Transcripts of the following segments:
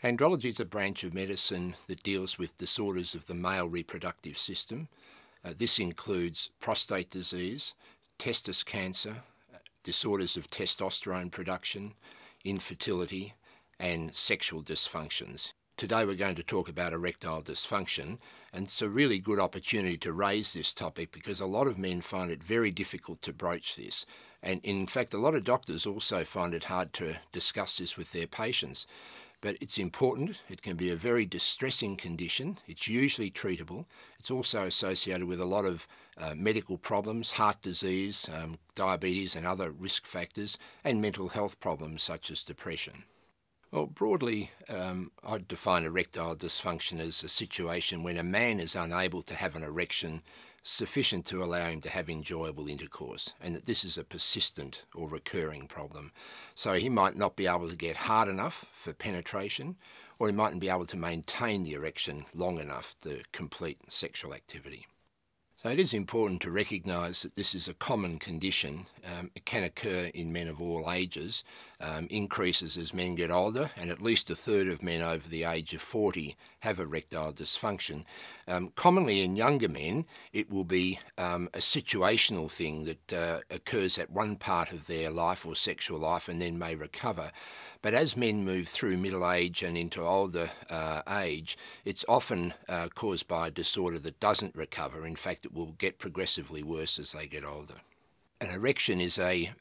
Andrology is a branch of medicine that deals with disorders of the male reproductive system. This includes prostate disease, testis cancer, disorders of testosterone production, infertility, and sexual dysfunctions. Today we're going to talk about erectile dysfunction, and it's a really good opportunity to raise this topic because a lot of men find it very difficult to broach this. And in fact, a lot of doctors also find it hard to discuss this with their patients. But it's important. It can be a very distressing condition. It's usually treatable. It's also associated with a lot of medical problems, heart disease, diabetes and other risk factors, and mental health problems such as depression. Well, broadly, I'd define erectile dysfunction as a situation when a man is unable to have an erection sufficient to allow him to have enjoyable intercourse, and that this is a persistent or recurring problem. So he might not be able to get hard enough for penetration, or he mightn't be able to maintain the erection long enough to complete sexual activity. So it is important to recognise that this is a common condition. It can occur in men of all ages, increases as men get older, and at least a third of men over the age of 40 have erectile dysfunction. Commonly in younger men, it will be a situational thing that occurs at one part of their life or sexual life and then may recover. But as men move through middle age and into older age, it's often caused by a disorder that doesn't recover. In fact, it will get progressively worse as they get older. An erection is a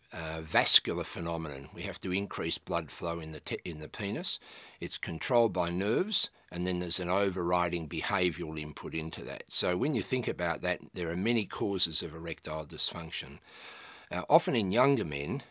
vascular phenomenon. We have to increase blood flow in the penis. It's controlled by nerves, and then there's an overriding behavioural input into that. So when you think about that, there are many causes of erectile dysfunction. Often in younger men,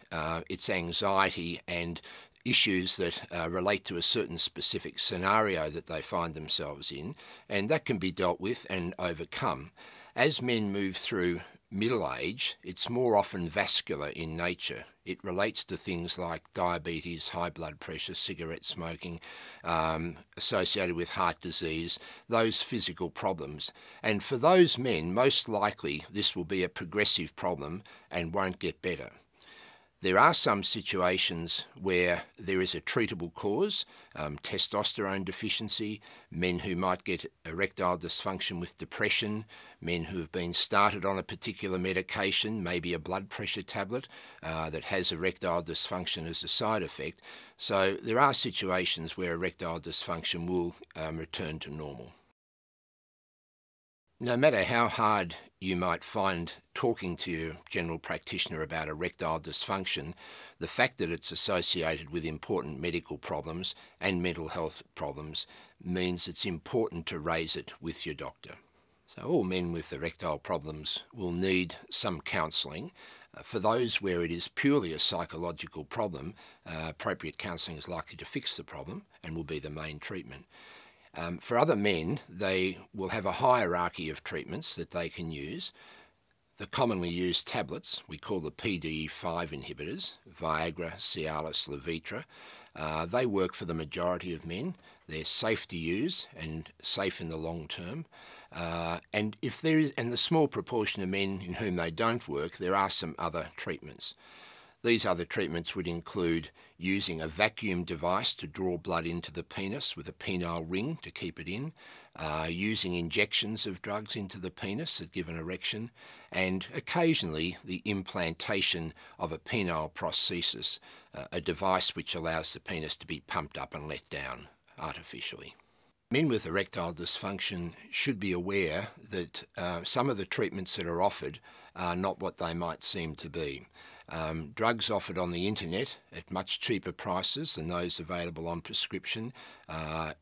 it's anxiety and issues that relate to a certain specific scenario that they find themselves in, and that can be dealt with and overcome. As men move through middle age, it's more often vascular in nature. It relates to things like diabetes, high blood pressure, cigarette smoking, associated with heart disease, those physical problems. And for those men, most likely this will be a progressive problem and won't get better. There are some situations where there is a treatable cause, testosterone deficiency, men who might get erectile dysfunction with depression, men who have been started on a particular medication, maybe a blood pressure tablet that has erectile dysfunction as a side effect. So there are situations where erectile dysfunction will return to normal. No matter how hard you might find talking to your general practitioner about erectile dysfunction, the fact that it's associated with important medical problems and mental health problems means it's important to raise it with your doctor. So all men with erectile problems will need some counselling. For those where it is purely a psychological problem, appropriate counselling is likely to fix the problem and will be the main treatment. For other men, they will have a hierarchy of treatments that they can use. The commonly used tablets, we call the PDE5 inhibitors, Viagra, Cialis, Levitra. They work for the majority of men. They're safe to use and safe in the long term. And the small proportion of men in whom they don't work, there are some other treatments. These other treatments would include using a vacuum device to draw blood into the penis with a penile ring to keep it in, using injections of drugs into the penis that give an erection, and occasionally the implantation of a penile prosthesis, a device which allows the penis to be pumped up and let down artificially. Men with erectile dysfunction should be aware that some of the treatments that are offered are not what they might seem to be. Drugs offered on the internet at much cheaper prices than those available on prescription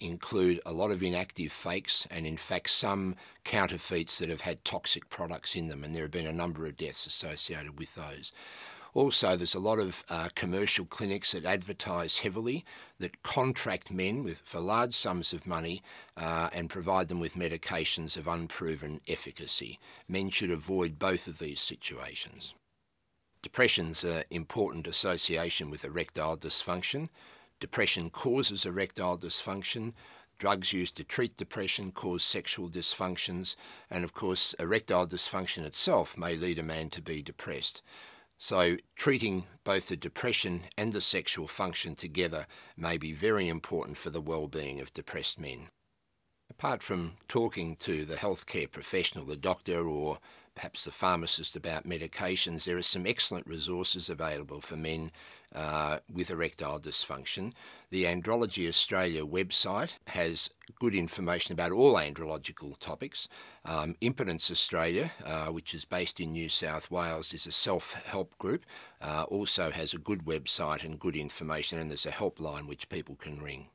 include a lot of inactive fakes and in fact some counterfeits that have had toxic products in them, and there have been a number of deaths associated with those. Also, there's a lot of commercial clinics that advertise heavily, that contract men for large sums of money and provide them with medications of unproven efficacy. Men should avoid both of these situations. Depression's an important association with erectile dysfunction. Depression causes erectile dysfunction. Drugs used to treat depression cause sexual dysfunctions, and of course erectile dysfunction itself may lead a man to be depressed. So treating both the depression and the sexual function together may be very important for the well-being of depressed men. Apart from talking to the healthcare professional, the doctor or perhaps the pharmacist about medications, there are some excellent resources available for men with erectile dysfunction. The Andrology Australia website has good information about all andrological topics. Impotence Australia, which is based in New South Wales, is a self-help group, also has a good website and good information, and there's a helpline which people can ring.